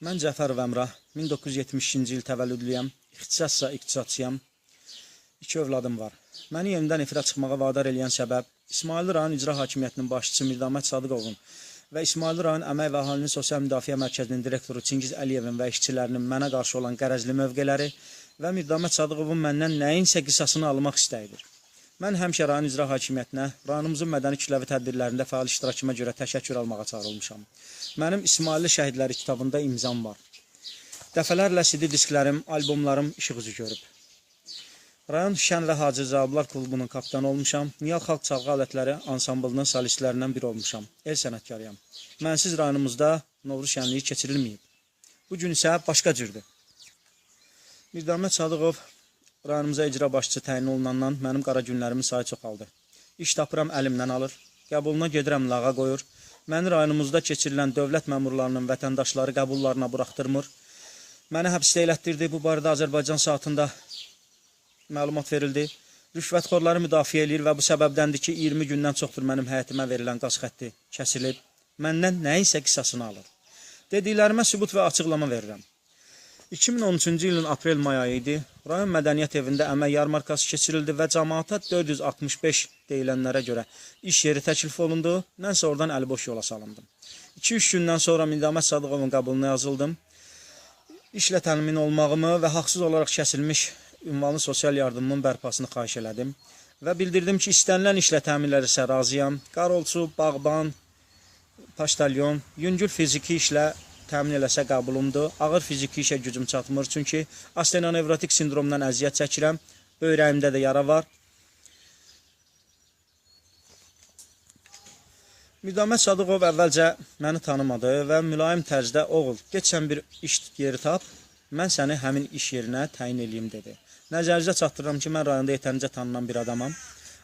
Mən Cəfərov Əmrah, 1972-ci il təvəllüdlüyəm, ixtisasca iqtisadçıyam. 2 övladım var. Məni yenidən efirə çıxmağa vadar eləyən səbəb İsmayıllı rayon İcra Hakimiyyətinin başçısı Mirdamət Sadıqovun və İsmayıllı rayon Əmək və Əhalinin Sosial Müdafiə Mərkəzinin direktoru Çingiz Əliyevin və işçilərinin mənə qarşı olan qərəzli mövqeləri və Mirdamət Sadıqovun məndən nəyinsə qisasını almaq istəyidir. Mən həmişə rayon İcra Hakimiyyətinə, rayonumuzun mədəni kütləvi tədbirlərində fəal iştirakıma görə təşəkkür almağa çağırılmışam. Mənim İsmayıllı şəhidləri kitabında imzam var. Dəfələrlə CD disklərim, albomlarım işıq üzü görüb. Rayon Şən və Hacı Cavablar klubunun kapitanı olmuşam. Niyal Xalq Çalğı Alətləri ansamblının solistlərindən biri olmuşam. El sənətkarıyam. Mənsiz rayonumuzda Novruz şənliyi keçirilməyib. Bu gün isə başqa cürdür. Mirdamət Sadıqov rayonumuza icra başçısı təyin olunandan mənim qara günlərimin sayı çoxaldı. İş tapıram əlimdən alır, qəbuluna gedirəm lağa qoyur. Məni rayonumuzda keçirilən dövlət məmurlarının vətəndaşları qəbullarına buraxdırmır. Məni həbsdə elətdirdi. Bu barədə Azərbaycan saatında məlumat verildi. Rüşvətxorları müdafiə edir və bu səbəbdəndir ki, 20 gündən çoxdur mənim həyətimə verilən qaz xətti kəsilib. Məndən nəyinsə qisasını alır. Dediklərimə sübut və açıqlama verirəm. 2013-cü ilin aprel-may ayı idi. Rayon Mədəniyyət Evində əmək yarmarkası keçirildi və cəmaata 465 deyilənlərə görə iş yeri təklif olundu. Mənsə oradan əliboş yola salındım. 2-3 gündən sonra Mirdamət Sadıqovun qəbuluna yazıldım. İşlə təmin olmağımı və haqsız olaraq kəsilmiş ünvanlı sosial yardımımın bərpasını xahiş elədim və bildirdim ki, istənilən işlə təminlərsə razıyam. Qarolçu, bağban, paştalyon, yüngül fiziki işlə təmin eləsə qəbulumdur. Ağır fiziki işə gücüm çatmır, çünki osteonevrotik sindromdan əziyyət çəkirəm. Böyrəyimdə də yara var. Mirdamət Sadıqov əvvəlcə məni tanımadı və mülayim tərzdə oğul, get sən bir iş yeri tap, mən səni həmin iş yerinə təyin eləyim dedi. Nəzərinizə çatdırıram ki, mən rayonda yetərincə tanınan bir adamam.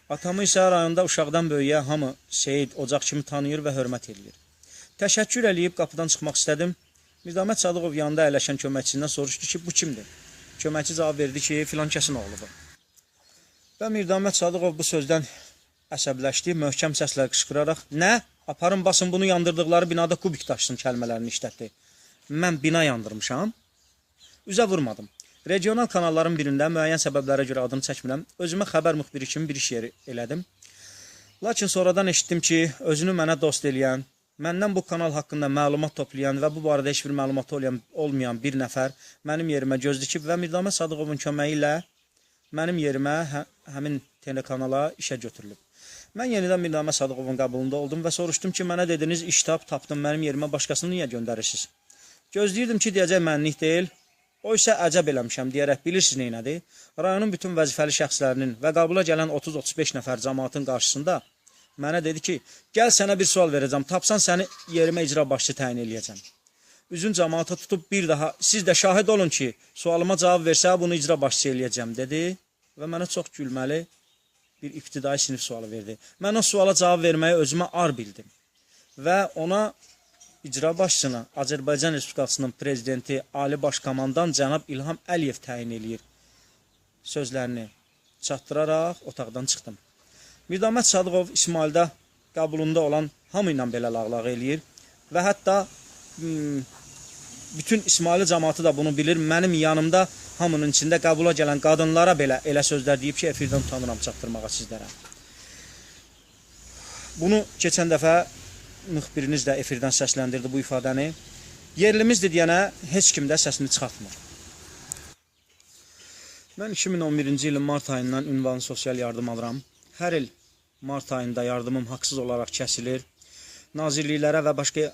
Atamı isə rayonda uşaqdan böyüyə hamı Seyid, Ocaq kimi tanıyır və hörmət edilir. Təşəkkür eləyib qapıdan çıxmaq istədim. Mirdamət Sadıqov yanında əyləşən köməkçisindən soruşdu ki, bu kimdir? Köməkçi cavab verdi ki, filan kəsin oğludur. Və Mirdamət Sadıqov bu sözdən əsəbləşdi, möhkəm səslə qışqıraraq, nə? Aparın, basın, bunu yandırdıqları binada kubik daşsın kəlmələrini işlətdi. Mən bina yandırmışam. Üzə vurmadım. Regional kanalların birində müəyyən səbəblərə görə adını çəkmirəm. Özümə xəbər müxbiri kimi bir iş yeri elədim. Lakin sonradan eşitdim ki, özünü mənə dost eləyən, məndən bu kanal haqqında məlumat toplayan və bu barədə heç bir məlumatı olmayan bir nəfər mənim yerimə göz dikib və Mirdamət Sadıqovun köməyi ilə mənim yerimə həmin telekanala işə götürülüb. Mən yenidən Mirdamət Sadıqovun qəbulunda oldum və soruşdum ki, mənə dediniz iş tapdım, mənim yerimə başqasını niyə göndərirsiniz? Gözləyirdim ki, deyəcək mənlik deyil. O isə əcəb eləmişəm deyərək bilirsiniz neynədir? Rayonun bütün vəzifəli şəxslərinin və qabula gələn 30-35 nəfər cəmaatın qarşısında mənə dedi ki, gəl sənə bir sual verəcəm, tapsan səni yerimə icra başçı təyin eləyəcəm. Üzün cəmaata tutub bir daha, siz də şahid olun ki, sualıma cavab versə, bunu icra başçı eləyəcəm dedi və mənə çox gülməli bir ibtidai sinif sualı verdi. Mən o suala cavab verməyi özümə ar bildim və ona İcra başçısını Azərbaycan Respublikasının prezidenti, Ali Baş Komandan cənab İlham Əliyev təyin eləyir sözlərini çatdıraraq otaqdan çıxdım. Mirdamət Sadıqov İsmaildə qəbulunda olan hamı ilə belə lağlağı eləyir və hətta bütün İsmaili cəmaatı da bunu bilir. Mənim yanımda hamının içində qəbula gələn qadınlara belə elə sözlər deyib ki, efirdən utanıram çatdırmağa sizlərə. Bunu keçən dəfə müxbiriniz də efirdən səsləndirdi bu ifadəni. Yerlimizdir deyənə heç kim də səsini çıxartmır. Mən 2011-ci ilin mart ayından ünvanlı sosial yardım alıram. Hər il mart ayında yardımım haqsız olaraq kəsilir. Nazirliklərə və başqa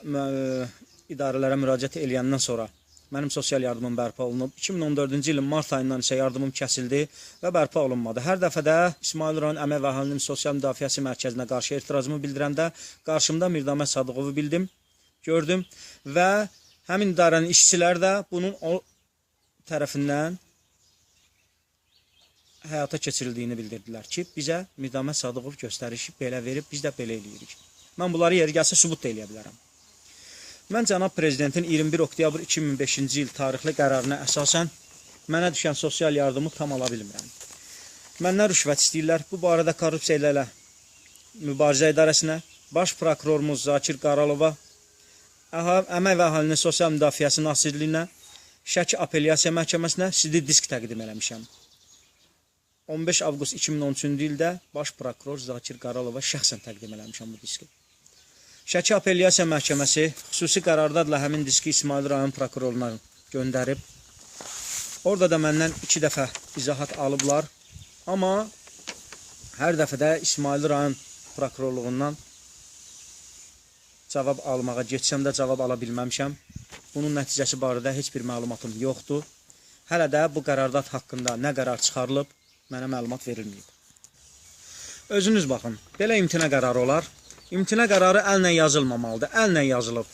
idarələrə müraciət eləyəndən sonra mənim sosial yardımım bərpa olunub. 2014-cü ilin mart ayından isə yardımım kəsildi və bərpa olunmadı. Hər dəfədə İsmayıllı rayon Əmək və Əhalinin Sosial Müdafiəsi Mərkəzinə qarşı etirazımı bildirəndə qarşımda Mirdamət Sadıqovu bildim, gördüm və həmin idarənin işçilər də bunun o tərəfindən həyata keçirildiyini bildirdilər ki, bizə Mirdamət Sadıqov göstərişi belə verib, biz də belə eləyirik. Mən bunları yeri gəlsə sübut da eləyə bilərəm. Mən cənab prezidentin 21 oktyabr 2005-ci il tarixli qərarına əsasən mənə düşən sosial yardımı tam ala bilmirəm. Məndən rüşvət istəyirlər. Bu barədə Korrupsiya ilə Mübarizə İdarəsinə, Baş prokurorumuz Zakir Qaralova Əmək və Əhalinin Sosial Müdafiəsi Nazirliyinə, Şəki Apellyasiya Məhkəməsinə CD disk təqdim eləmişəm. 15 avqust 2013-cü ildə baş prokuror Zakir Qaralova şəxsən təqdim eləmişəm bu diski. Şəki Apellyasiya Məhkəməsi xüsusi qərarlarla həmin diski İsmayıl rayon prokuroruna göndərib. Orada da məndən 2 dəfə izahat alıblar. Amma hər dəfə də İsmayıl rayon prokurorluğundan cavab almağa getsəm də cavab ala bilməmişəm. Bunun nəticəsi barədə heç bir məlumatım yoxdur. Hələ də bu qərardat haqqında nə qərar çıxarılıb, mənə məlumat verilməyib. Özünüz baxın, belə imtina qərarı olar. İmtina qərarı əllə yazılmamalıdır. Əllə yazılıb.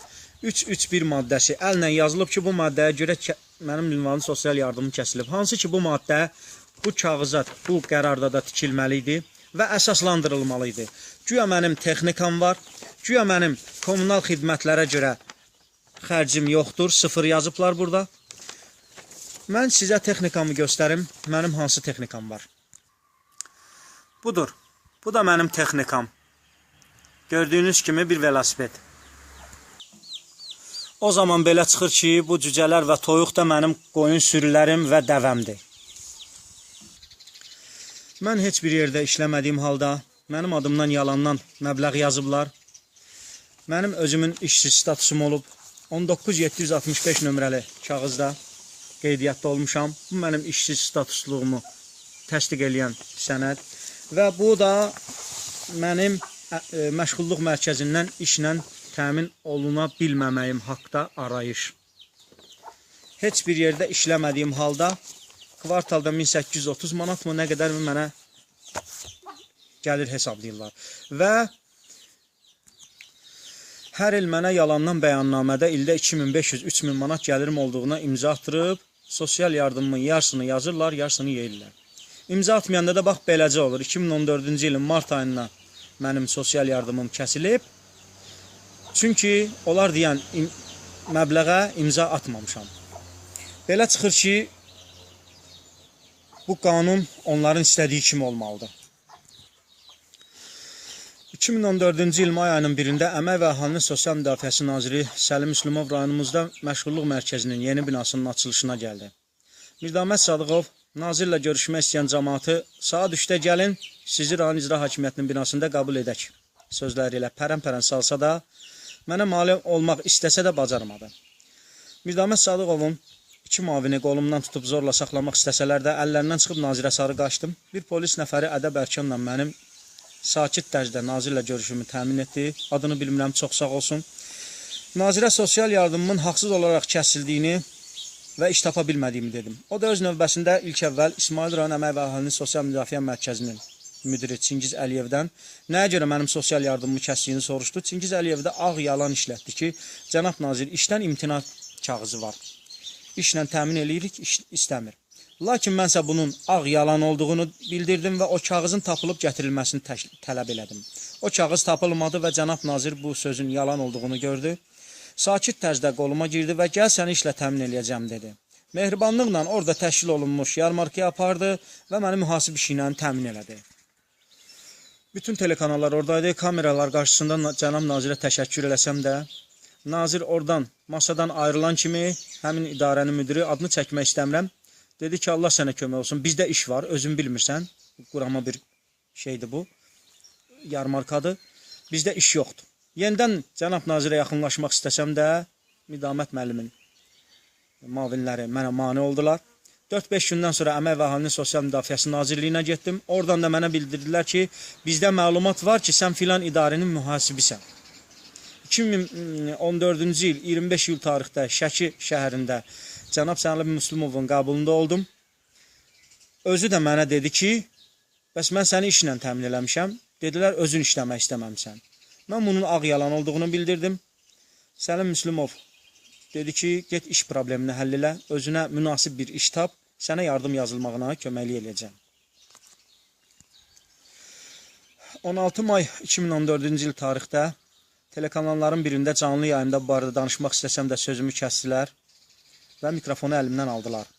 3.3.1 maddəsi əllə yazılıb ki, bu maddəyə görə mənim ünvanlı sosial yardımım kəsilib. Hansı ki, bu maddə bu kağıza, bu qərarda da tikilməli idi və əsaslandırılmalı idi. Güya mənim texnikam var, güya mənim kommunal xidmətlərə görə xərcim yoxdur, 0 yazıblar burada. Mən sizə texnikamı göstərim, mənim hansı texnikam var. Budur, bu da mənim texnikam. Gördüyünüz kimi bir velosiped. O zaman belə çıxır ki, bu cücələr və toyuq da mənim qoyun sürülərim və dəvəmdir. Mən heç bir yerdə işləmədiyim halda, mənim adımdan yalandan məbləğ yazıblar. Mənim özümün işsiz statusum olub. 19765 nömrəli kağızda qeydiyyatda olmuşam. Bu mənim işsiz statusluğumu təsdiq edən sənəd. Və bu da mənim məşğulluq mərkəzindən işlə təmin oluna bilməməyim haqda arayış. Heç bir yerdə işləmədiyim halda kvartalda 1830 manat mı nə qədər mi mənə gəlir hesablayırlar. Və hər il mənə yalandan bəyannamədə ildə 2500-3000 manat gəlirim olduğuna imza atdırıb, sosial yardımın yarısını yazırlar, yarısını yeyirlər. İmza atmayanda da bax beləcə olur. 2014-cü ilin mart ayında mənim sosial yardımım kəsilib. Çünki onlar deyən məbləğə imza atmamışam. Belə çıxır ki, bu qanun onların istədiyi kimi olmalıdır. 2014-cü il may ayının 1-də Əmək və Əhalinin Sosial Müdafiəsi Naziri Səlim Müslümov rayonumuzda məşğulluq mərkəzinin yeni binasının açılışına gəldi. Mirdamət Sadıqov nazirlə görüşmək istəyən cəmaatı saat 3-də gəlin, sizi rayon icra hakimiyyətinin binasında qəbul edək sözləri ilə pərən-pərən salsa da, mənə mali olmaq istəsə də bacarmadı. Mirdamət Sadıqovun 2 mavini qolumdan tutub zorla saxlamaq istəsələr də əllərindən çıxıb nazirə sarı qaçdım. Bir polis nəfəri ədəb ərkanla mənim sakit tərzdə nazirlə görüşümü təmin etdi. Adını bilmirəm, çox sağ olsun. Nazirə sosial yardımımın haqsız olaraq kəsildiyini və iş tapa bilmədiyimi dedim. O da öz növbəsində ilk əvvəl İsmayıl rayon Əmək və Əhalinin Sosial Müdafiə Mərkəzinin müdiri Çingiz Əliyevdən nəyə görə mənim sosial yardımımı kəsdiyini soruşdu. Çingiz Əliyev də ağ yalan işlətdi ki, cənab nazir, işdən imtina kağızı var. İşlə təmin eləyirik, iş istəmir. Lakin mənsə bunun ağ yalan olduğunu bildirdim və o kağızın tapılıb gətirilməsini tələb elədim. O kağız tapılmadı və cənab nazir bu sözün yalan olduğunu gördü. Sakit tərzdə qoluma girdi və gəl səni işlə təmin eləyəcəm dedi. Mehribanlıqla orada təşkil olunmuş yarmarkaya apardı və məni mühasib işi ilə təmin elədi. Bütün telekanallar oradaydı, kameralar qarşısında cənab nazirə təşəkkür eləsəm də, nazir oradan, masadan ayrılan kimi həmin idarənin müdiri, adını çəkmək istəmirəm, dedi ki, Allah sənə kömək olsun, bizdə iş var, özün bilmirsən, qurama bir şeydir bu, yarmarkadır, bizdə iş yoxdur. Yenidən cənab nazirə yaxınlaşmaq istəsəm də, Mirdamət müəllimin mavinləri mənə mane oldular. 4-5 gündən sonra Əmək və Əhalinin Sosial Müdafiəsi Nazirliyinə getdim. Oradan da mənə bildirdilər ki, bizdə məlumat var ki, sən filan idarənin mühasibisən. 2014-cü il 25 iyul tarixdə Şəki şəhərində cənab Səlim Müslümovun qəbulunda oldum. Özü də mənə dedi ki, bəs mən səni işlə təmin eləmişəm. Dedilər, özün işləmək istəməmsən. Mən bunun ağ yalan olduğunu bildirdim. Səlim Müslümov dedi ki, get iş problemini həll elə, özünə münasib bir iş tap, sənə yardım yazılmağına köməklik eləyəcəm. 16 may 2014-cü il tarixdə telekanalların birində canlı yayımda bu barədə danışmaq istəsəm də sözümü kəsdilər və mikrofonu əlimdən aldılar.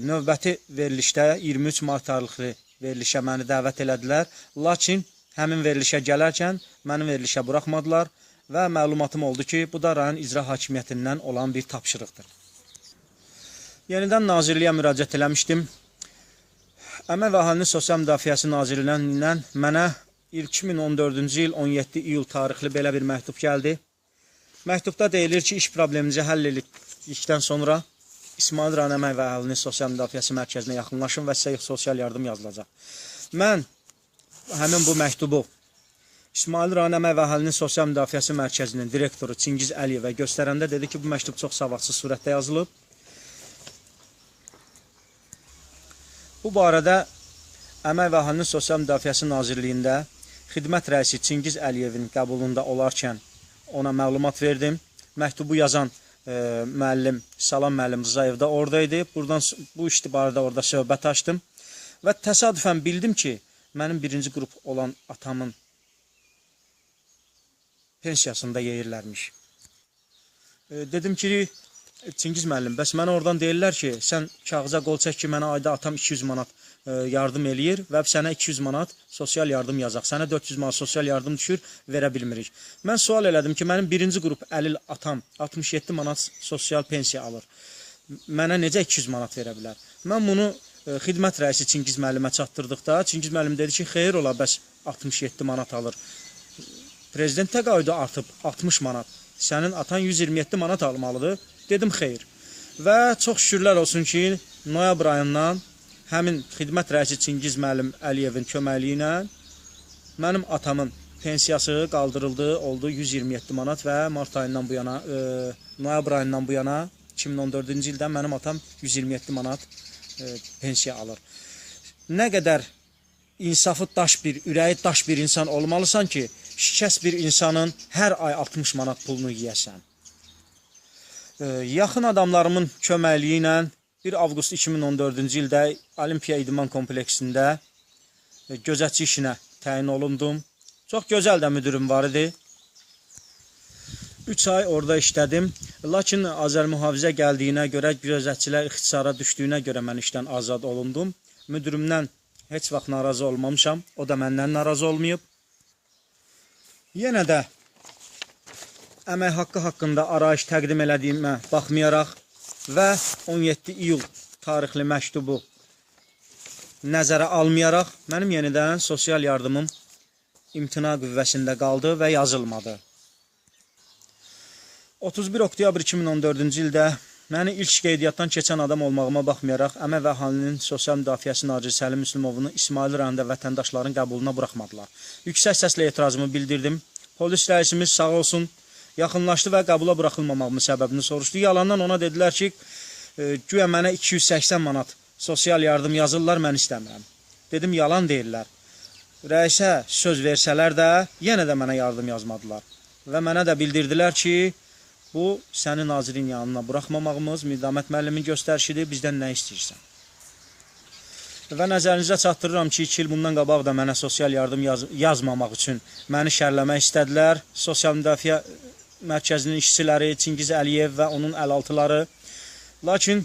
Növbəti verilişdə 23 mart tarixli verilişə məni dəvət elədilər, lakin həmin verilişə gələrkən məni verilişə buraxmadılar və məlumatım oldu ki, bu da rayon icra hakimiyyətindən olan bir tapşırıqdır. Yenidən Nazirliyə müraciət eləmişdim. Əmək və Əhalinin Sosial Müdafiəsi Nazirliyindən mənə 2014-cü il 17 iyul tarixli belə bir məktub gəldi. Məktubda deyilir ki, iş probleminizi həll etdikdən sonra İsmail rayon Əmək və Əhalinin Sosial Müdafiəsi Mərkəzinə yaxınlaşın və sizə sosial yardım yazılacaq. Mən həmin bu məktubu İsmail rayon Əmək və Əhalinin Sosial Müdafiəsi Mərkəzinin direktoru Çingiz Əliyevə göstərəndə dedi ki, bu məktub çox savadsız surətdə yazılıb. Bu barədə Əmək və Əhalinin Sosial Müdafiəsi Nazirliyində xidmət rəisi Çingiz Əliyevin qəbulunda olarkən ona məlumat verdim. Məktubu yazan müəllim Salam müəllim Rzayev da oradaydı. Buradan bu iş barədə orada söhbət açdım və təsadüfən bildim ki, mənim birinci qrup olan atamın pensiyasında yeyirlərmiş. Dedim ki, Çingiz müəllim, bəs mənə oradan deyirlər ki, sən kağıza qol çək ki, mənə ayda atam 200 manat yardım eləyir və sənə 200 manat sosial yardım yazaq. Sənə 400 manat sosial yardım düşür, verə bilmirik. Mən sual elədim ki, mənim birinci qrup əlil atam 67 manat sosial pensiya alır. Mənə necə 200 manat verə bilər? Mən bunu xidmət rəisi Çingiz müəllimə çatdırdıqda, Çingiz müəllim dedi ki, xeyr ola, bəs 67 manat alır. Prezident təqaüdü artıb 60 manat. Sənin atan 127 manat almalıdır. Dedim, xeyr. Və çox şükürlər olsun ki, noyabr ayından həmin xidmət rəisi Çingiz müəllim Əliyevin köməkliyi ilə mənim atamın pensiyası qaldırıldı, oldu 127 manat və mart ayından bu yana, noyabr ayından bu yana 2014-cü ildə mənim atam 127 manat pensiya alır. Nə qədər insafı daş bir, ürəyi daş bir insan olmalısan ki, şikəst bir insanın hər ay 60 manat pulunu yiyəsən. Yaxın adamlarımın köməkliyi ilə 1 avqust 2014-cü ildə Olimpiya İdman Kompleksində gözətçi işinə təyin olundum. Çox gözəl də müdürüm var idi. 3 ay orada işlədim. Lakin Azərmühafizə gəldiyinə görə, gözətçilər ixtisara düşdüyünə görə mən işdən azad olundum. Müdürümdən heç vaxt narazı olmamışam. O da məndən narazı olmayıb. Yenə də əmək haqqı haqqında arayış təqdim elədiyimə baxmayaraq və 17 iyul tarixli məktubu nəzərə almayaraq mənim yenidən sosial yardımım imtina qüvvəsində qaldı və yazılmadı. 31 oktyabr 2014-cü ildə məni ilk qeydiyyatdan keçən adam olmağıma baxmayaraq Əmək və Əhalinin Sosial Müdafiəsi naziri Səlim Müslümovunu İsmail rayonunda vətəndaşların qəbuluna buraxmadılar. Yüksək səslə etirazımı bildirdim. Polis rəisimiz sağ olsun yaxınlaşdı və qəbula buraxılmamağımın səbəbini soruşdu. Yalandan ona dedilər ki, güya mənə 280 manat sosial yardım yazırlar, mən istəmirəm. Dedim, yalan deyirlər. Rəisə söz versələr də, yenə də mənə yardım yazmadılar. Və mənə də bildirdilər ki, bu, səni nazirin yanına buraxmamağımız, Mirdamət müəllimin göstərişidir, bizdən nə istəyirsən? Və nəzərinizə çatdırıram ki, 2 il bundan qabaq da mənə sosial yardım yazmamaq üçün məni şərləmək istədilər. Sosial Müdafiə Mərkəzinin işçiləri Çingiz Əliyev və onun əlaltıları. Lakin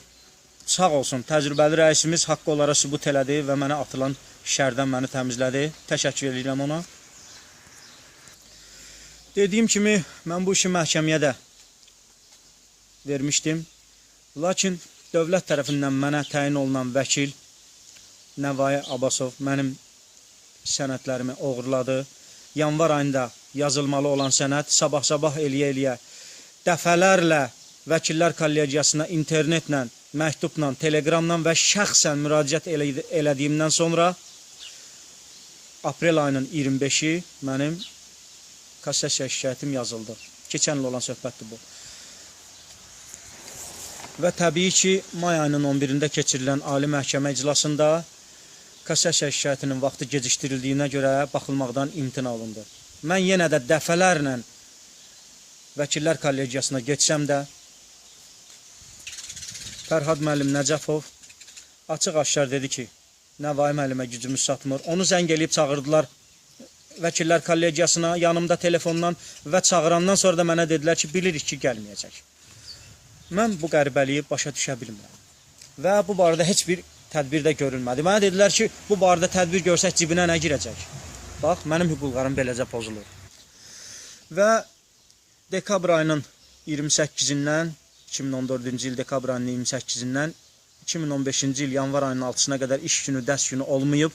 sağ olsun, təcrübəli rəisimiz haqqı onlara sübut elədi və mənə atılan şərdən məni təmizlədi. Təşəkkür edirəm ona. Dediyim kimi, mən bu işi məhkəməyə də vermişdim. Lakin dövlət tərəfindən mənə təyin olunan vəkil Nəvai Abbasov mənim sənədlərimi oğurladı. Yanvar ayında yazılmalı olan sənəd sabah-sabah eləyə-eləyə dəfələrlə vəkillər kollegiyasına internetlə, məktubla, telegramla və şəxsən müraciət elədiyimdən sonra aprel ayının 25-i mənim kassasiya şikayətim yazıldı. Keçən il olan söhbətdir bu. Və təbii ki, may ayının 11-də keçirilən Ali Məhkəmə iclasında kassasiya şikayətinin vaxtı gecikdirildiyinə görə baxılmaqdan imtina olundu. Mən yenə də dəfələrlə vəkillər kollegiyasına getsəm də Fərhad müəllim Nəcəfov açıq-aşkar dedi ki, Nəvai müəllimə gücümüz çatmır. Onu zəng eləyib çağırdılar vəkillər kollegiyasına, yanımda telefondan və çağırandan sonra da mənə dedilər ki, bilirik ki, gəlməyəcək. Mən bu qəribəliyi başa düşə bilmirəm. Və bu barədə heç bir tədbir də görülmədi. Mənə dedilər ki, bu barədə tədbir görsək cibinə nə girəcək? Bax, mənim hüquqlarım beləcə pozulur. Və dekabr ayının 28-dən 2014-cü il dekabr ayının 28-dən 2015-ci il yanvar ayının 6-sına qədər iş günü, dərs günü olmayıb.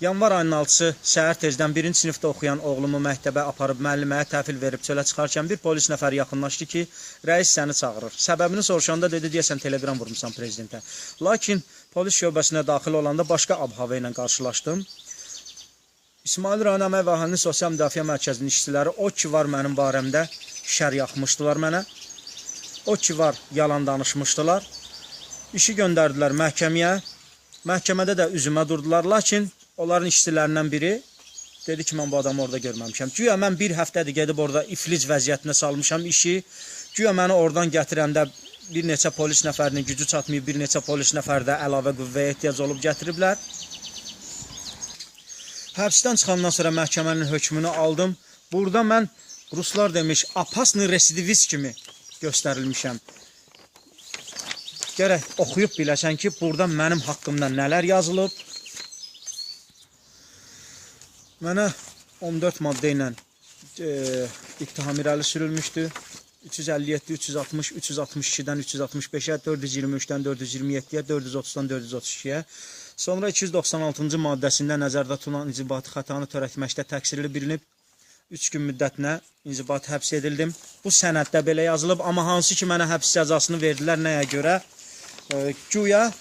Yanvar ayının 6-sı səhər tezdən 1-ci sinifdə oxuyan oğlumu məktəbə aparıb müəlliməyə təhvil verib çölə çıxarkən bir polis nəfəri yaxınlaşdı ki, rəis səni çağırır. Səbəbini soruşanda dedi, deyəsən telegram vurmuşsan prezidentə. Lakin polis şöbəsinə daxil olanda başqa ab-hava ilə qarşılaşdım. İsmail rayon Əmək və Əhalinin Sosial Müdafiə Mərkəzinin işçiləri o ki var mənim barəmdə şər yaxmışdılar mənə. O ki var yalan danışmışdılar. İşi göndərdilər məhkəməyə. Məhkəmədə də üzümə durdular. Lakin onların işçilərindən biri dedi ki, mən bu adamı orada görməmişəm. Güya mən bir həftədir gedib orada iflic vəziyyətinə salmışam işi. Güya məni oradan gətirəndə bir neçə polis nəfərinin gücü çatmayıb, bir neçə polis nəfər də əlavə qüvvəyə ehtiyac olub gətiriblər. Həbsdən çıxandan sonra məhkəmənin hökmünü aldım. Burada mən ruslar demiş, apasni residivist kimi göstərilmişəm. Gərək oxuyub biləsən ki, burada mənim haqqımda nələr yazılıb. Mənə 14 maddə ilə ittiham irəli sürülmüşdü. 357, 360, 362-dən 365-ə, 423-dən 427-yə, 430-dan 432-yə. Sonra 296-cı maddəsində nəzərdə tutulan inzibati xətanı törətməkdə təqsirli bilinib 3 gün müddətinə inzibati həbs edildim. Bu sənəddə belə yazılıb, amma hansı ki mənə həbs cəzasını verdilər nəyə görə? Güya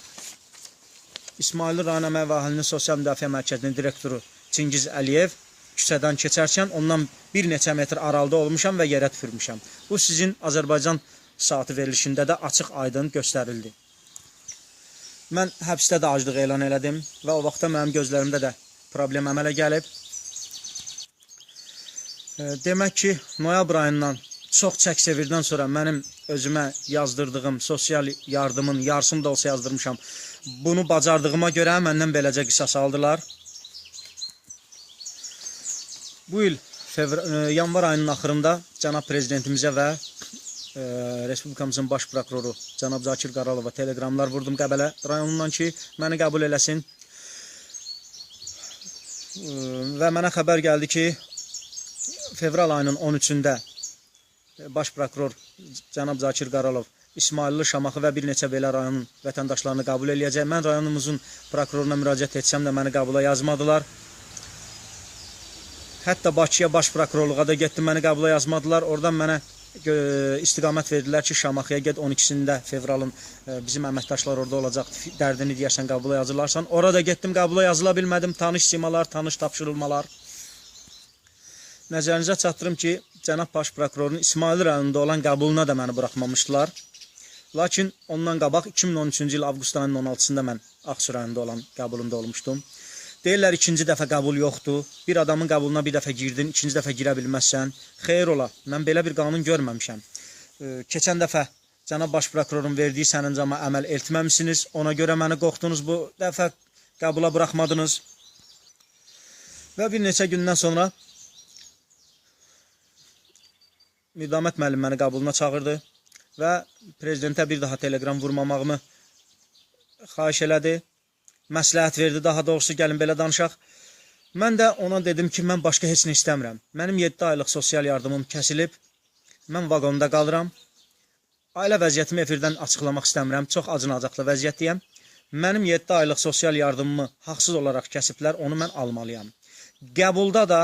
İsmail rayon Əmək və Əhalinin Sosial Müdafiə Mərkəzinin direktoru Çingiz Əliyev küçədən keçərkən ondan bir neçə metr aralıda olmuşam və yerə tüpürmüşəm. Bu sizin Azərbaycan saatı verilişində də açıq aydın göstərildi. Mən həbsdə də aclıq elan elədim və o vaxtda mənim gözlərimdə də problem əmələ gəlib. Demək ki, noyabr ayından çox çək-sevirdən sonra mənim özümə yazdırdığım sosial yardımın yarısını da olsa yazdırmışam. Bunu bacardığıma görə məndən beləcə qisas aldılar. Bu il yanvar ayının axırında cənab prezidentimizə və Respublikamızın baş prokuroru cənab Zakir Qaralova telegramlar vurdum Qəbələ rayonundan ki, məni qəbul eləsin. Və mənə xəbər gəldi ki, fevral ayının 13-də baş prokuror cənab Zakir Qaralov İsmailli, Şamaxı və bir neçə belə rayonun vətəndaşlarını qəbul eləyəcək. Mən rayonumuzun prokuroruna müraciət etsəm də məni qəbula yazmadılar. Hətta Bakıya baş prokurorluğa da getdim, məni qəbula yazmadılar. Oradan mənə istiqamət verdilər ki, Şamaxıya get 12-sində fevralın bizim əməkdaşlar orada olacaq, dərdini deyərsən qəbula yazılarsan. Orada getdim, qəbula yazıla bilmədim, tanış simalar, tanış tapşırılmalar. Nəzərinizə çatdırım ki, cənab baş prokurorun İsmail rayonunda olan qəbuluna da məni buraxmamışdılar. Lakin ondan qabaq 2013-cü il avqust ayının 16-sında mən Ağsu rayonunda olan qəbulunda olmuşdum. Deyirlər, ikinci dəfə qəbul yoxdur. Bir adamın qəbuluna bir dəfə girdin, ikinci dəfə girə bilməzsən. Xeyr ola, mən belə bir qanun görməmişəm. Keçən dəfə cənab baş prokurorun verdiyi sərincama əməl etməmişsiniz. Ona görə məni qorxdunuz, bu dəfə qəbula buraxmadınız. Və bir neçə gündən sonra Mirdamət müəllim məni qəbuluna çağırdı və prezidentə bir daha telegram vurmamağımı xahiş elədi. Məsləhət verdi, daha doğrusu gəlin belə danışaq. Mən də ona dedim ki, mən başqa heç nə istəmirəm. Mənim 7 aylıq sosial yardımım kəsilib, mən vaqonda qalıram. Ailə vəziyyətimi efirdən açıqlamaq istəmirəm, çox acınacaqlı vəziyyətdəyəm. Mənim 7 aylıq sosial yardımımı haqsız olaraq kəsiblər, onu mən almalıyam. Qəbulda da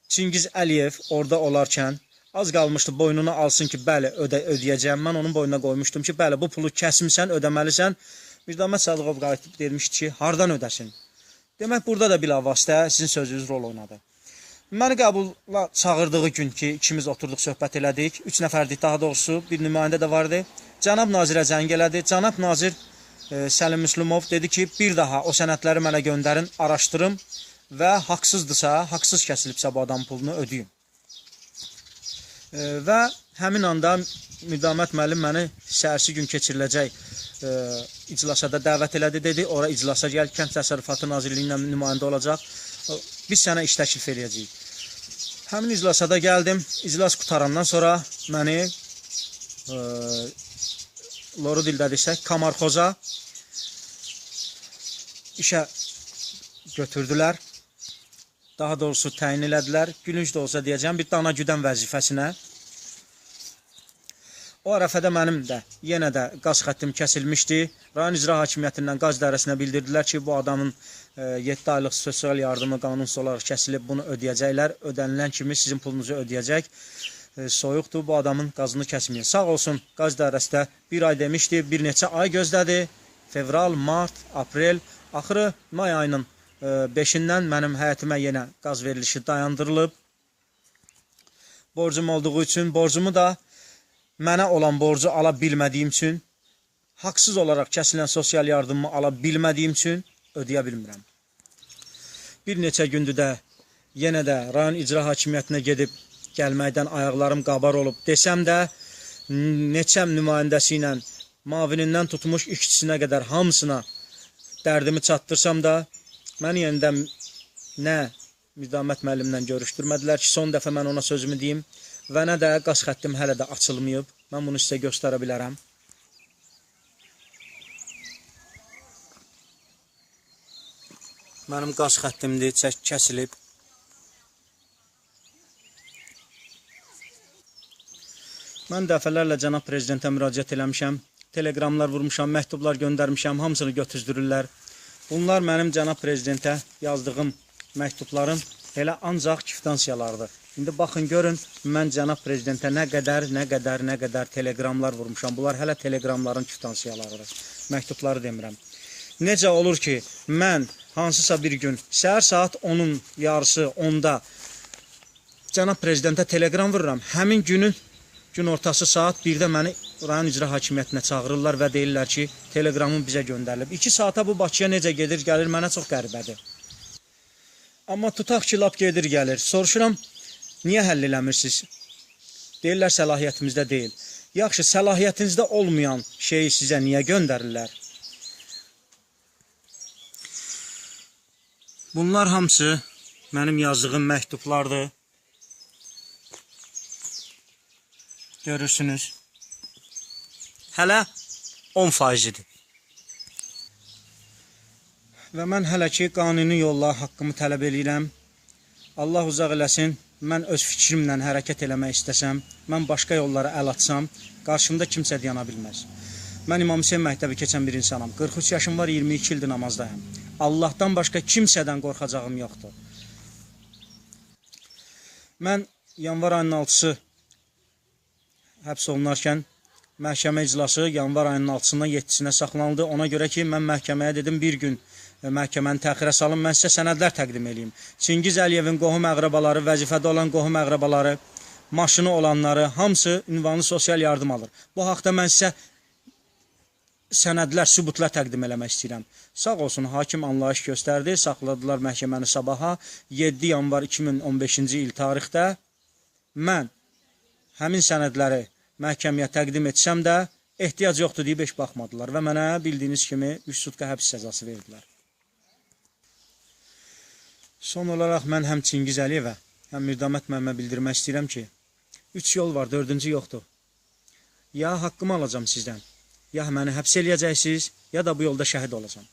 Çingiz Əliyev orada olarkən az qalmışdı boynunu alsın ki, bəli, ödəyəcəm. Mən onun boynuna qoymuşdum ki, bəli, bu pulu kəsmirsən, ödəməlisən. Mirdamət Sadıqov qayıtıb demişdi ki, hardan ödəsin? Demək, burada da bilavasitə sizin sözünüz rol oynadı. Məni qəbula çağırdığı gün ki, ikimiz oturduq, söhbət elədik. 3 nəfərdik, daha doğrusu, bir nümayəndə də vardı. Cənab nazirə zəng elədi. Cənab nazir Səlim Müslümov dedi ki, bir daha o sənədləri mənə göndərin, araşdırım və haqsızdırsa, haqsız kəsilibsə bu adam pulunu ödəyim. Və həmin anda Mirdamət müəllim məni səhərsi gün keçiriləcək iclasa da dəvət elədi, dedi, ora iclasa gəl, Kənd Təsərrüfatı Nazirliyindən nümayəndə olacaq, biz sənə iş təklif edəcəyik. Həmin iclasa da gəldim, iclas qutarandan sonra məni loru dildə desək, Kamarxoza işə götürdülər, daha doğrusu təyin elədilər, gülünc də olsa deyəcəm, bir dana güdən vəzifəsinə. O ərəfədə mənim də yenə də qaz xəttim kəsilmişdi. Rayon İcra Hakimiyyətindən qaz idarəsinə bildirdilər ki, bu adamın 7 aylıq sosial yardımı qanunsuz olaraq kəsilib, bunu ödəyəcəklər. Ödənilən kimi sizin pulunuzu ödəyəcək. Soyuqdur, bu adamın qazını kəsməyin. Sağ olsun, qaz idarəsi də bir ay demişdi, bir neçə ay gözlədi. Fevral, mart, aprel, axırı may ayının 5-dən mənim həyətimə yenə qaz verilişi dayandırılıb. Borcum olduğu üçün, borcumu da mənə olan borcu ala bilmədiyim üçün, haqsız olaraq kəsilən sosial yardımımı ala bilmədiyim üçün ödəyə bilmirəm. Bir neçə gündür də yenə də rayon icra hakimiyyətinə gedib gəlməkdən ayaqlarım qabar olub desəm də, neçə nümayəndəsi ilə mavinindən tutmuş işçisinə qədər hamısına dərdimi çatdırsam da, məni yenidən nə Mirdamət müəllimlə görüşdürmədilər ki, son dəfə mən ona sözümü deyim və nə də qaz xəttim hələ də açılmayıb. Mən bunu sizə göstərə bilərəm. Mənim qaz xəttimdir, kəsilib. Mən dəfələrlə cənab prezidentə müraciət eləmişəm. Telegramlar vurmuşam, məktublar göndərmişəm, hamısını götüzdürürlər. Bunlar mənim cənab prezidentə yazdığım məktublarım elə ancaq kvitansiyalardır. İndi baxın, görün, mən cənab prezidentə nə qədər telegramlar vurmuşam. Bunlar hələ telegramların kvitansiyalarıdır. Məktubları demirəm. Necə olur ki, mən hansısa bir gün, səhər saat 10-un yarısı 10-da cənab prezidentə telegram vururam. Həmin günün gün ortası saat 1-də məni rayon icra hakimiyyətinə çağırırlar və deyirlər ki, telegramın bizə göndərilib. 2 saata bu Bakıya necə gedir, gəlir, mənə çox qəribədir. Amma tutaq ki, lap gedir, gəlir. Soruşuram, niyə həll eləmirsiniz? Deyirlər, səlahiyyətimizdə deyil. Yaxşı, səlahiyyətinizdə olmayan şeyi sizə niyə göndərirlər? Bunlar hamısı mənim yazdığım məktublardır. Görürsünüz. Hələ 10%-dir. Və mən hələ ki, qanuni yolla haqqımı tələb edirəm. Allah uzaq eləsin, mən öz fikrimlə hərəkət eləmək istəsəm, mən başqa yollara əl atsam, qarşımda kimsə dayana bilməz. Mən İmam Hüseyin məktəbi keçən bir insanam. 43 yaşım var, 22 ildir namazdayım. Allahdan başqa kimsədən qorxacağım yoxdur. Mən yanvar ayının 6-sı həbs olunarkən, məhkəmə iclası yanvar ayının 6-sından 7-sinə saxlanıldı. Ona görə ki, mən məhkəməyə dedim, bir gün məhkəməni təxirə salın, mən sizə sənədlər təqdim edeyim. Çingiz Əliyevin qohum əqrabaları, vəzifədə olan qohum əqrabaları, maşını olanları, hamısı ünvanlı sosial yardım alır. Bu haqda mən sizə sənədlər, sübutlar təqdim eləmək istəyirəm. Sağ olsun, hakim anlayış göstərdi, saxladılar məhkəməni sabaha. 7 yanvar 2015-ci il tarixdə mən həmin sənədləri məhkəməyə təqdim etsəm də, ehtiyac yoxdur deyib heç baxmadılar və mənə bildiyiniz kimi 3 sutka həbs cəzası verdilər. Son olaraq mən həm Çingiz Əliyevə, həm Mirdamət müəllimə bildirmək istəyirəm ki, 3 yol var, 4-cü yoxdur. Ya haqqımı alacam sizdən, ya məni həbs eləyəcəksiniz, ya da bu yolda şəhid olacam.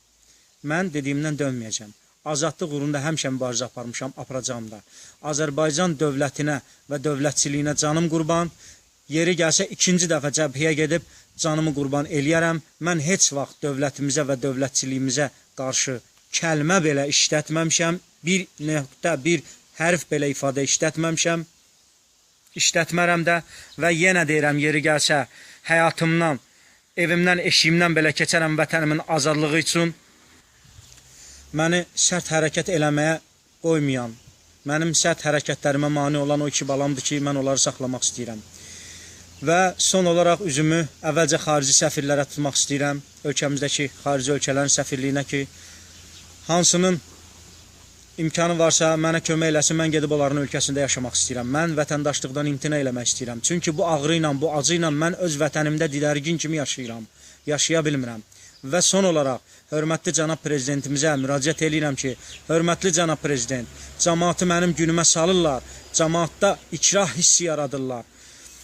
Mən dediyimdən dönməyəcəm. Azadlıq uğrunda həmişə mübarizə aparmışam, aparacağım da. Azərbaycan dövlətinə və dövlətçiliyinə canım qurban, yeri gəlsə ikinci dəfə cəbhəyə gedib canımı qurban eləyərəm. Mən heç vaxt dövlətimizə və dövlətçiliyimizə qarşı kəlmə belə işlətməmişəm, bir nöqtə, bir hərf belə ifadə işlətməmişəm, işlətmərəm də və yenə deyirəm, yeri gəlsə həyatımdan, evimdən, eşiyimdən belə keçərəm vətənimin azadlığı üçün. Məni sərt hərəkət eləməyə qoymayan, mənim sərt hərəkətlərimə mane olan o 2 balamdır ki, mən onları saxlamaq istəyirəm. Və son olaraq üzümü əvvəlcə xarici səfirlərə tutmaq istəyirəm, ölkəmizdəki xarici ölkələrin səfirliyinə ki, hansının imkanı varsa mənə kömək eləsin, mən gedib onların ölkəsində yaşamaq istəyirəm. Mən vətəndaşlıqdan imtina eləmək istəyirəm. Çünki bu ağrı ilə, bu acı ilə mən öz vətənimdə didərgin kimi yaşayıram, yaşaya bilmirəm. Və son olaraq, hörmətli cənab prezidentimizə müraciət edirəm ki, hörmətli cənab prezident, cəmaatı mənim günümə salırlar, cəmaatda ikrah hissi yaradırlar.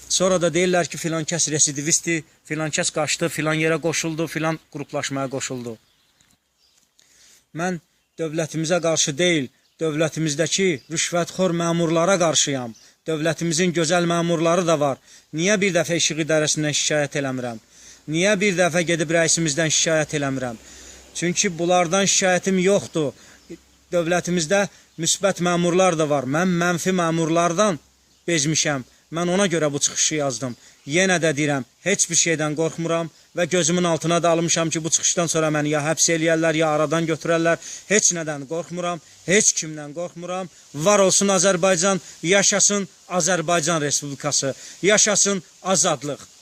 Sonra da deyirlər ki, filan kəs residivistdir, filan kəs qaçdı, filan yerə qoşuldu, filan qruplaşmaya qoşuldu. Mən dövlətimizə qarşı deyil, dövlətimizdəki rüşvətxor məmurlara qarşıyam. Dövlətimizin gözəl məmurları da var. Niyə bir dəfə İşıq İdarəsindən şikayət eləmirəm? Niyə bir dəfə gedib rəisimizdən şikayət eləmirəm? Çünki bunlardan şikayətim yoxdur. Dövlətimizdə müsbət məmurlar da var. Mən mənfi məmurlardan bezmişəm. Mən ona görə bu çıxışı yazdım. Yenə də deyirəm, heç bir şeydən qorxmuram və gözümün altına da almışam ki, bu çıxışdan sonra məni ya həbs eləyərlər, ya aradan götürərlər. Heç nədən qorxmuram, heç kimdən qorxmuram. Var olsun Azərbaycan, yaşasın Azərbaycan Respublikası, yaşasın azadlıq.